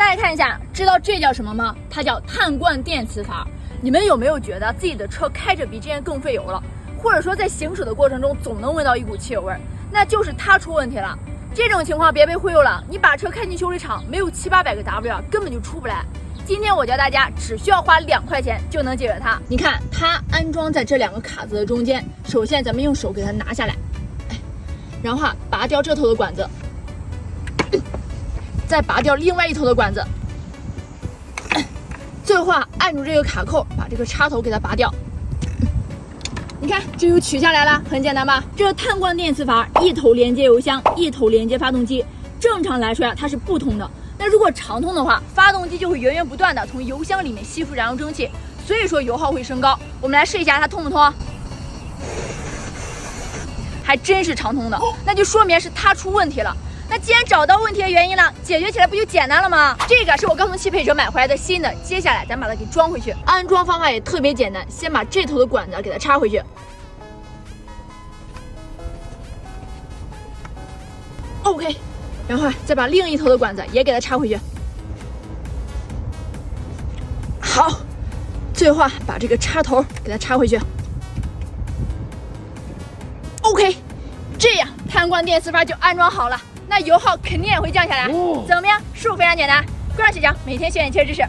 大家看一下，知道这叫什么吗？它叫碳罐电磁阀。你们有没有觉得自己的车开着比之前更费油了？或者说在行驶的过程中总能闻到一股汽油味，那就是它出问题了。这种情况别被忽悠了，你把车开进修理厂，没有700-800个 W 根本就出不来。今天我教大家，只需要花2块钱就能解决它。你看，它安装在这2个卡子的中间。首先，咱们用手给它拿下来，然后拔掉这头的管子，再拔掉另外一头的管子，最后按住这个卡扣，把这个插头给它拔掉。你看，这就取下来了，很简单吧？这个碳罐电磁阀一头连接油箱，一头连接发动机。正常来说它是不通的。那如果长通的话，发动机就会源源不断的从油箱里面吸附燃油蒸汽，所以说油耗会升高。我们来试一下它通不通，还真是长通的，那就说明是它出问题了。那既然找到问题的原因了，解决起来不就简单了吗？这个是我刚从汽配城买回来的新的，接下来咱把它给装回去。安装方法也特别简单，先把这头的管子给它插回去。OK， 然后再把另一头的管子也给它插回去。好，最后把这个插头给它插回去。OK， 这样碳罐电磁阀就安装好了，那油耗肯定也会降下来。怎么样？是不是非常简单？关注小强，每天学点汽车知识。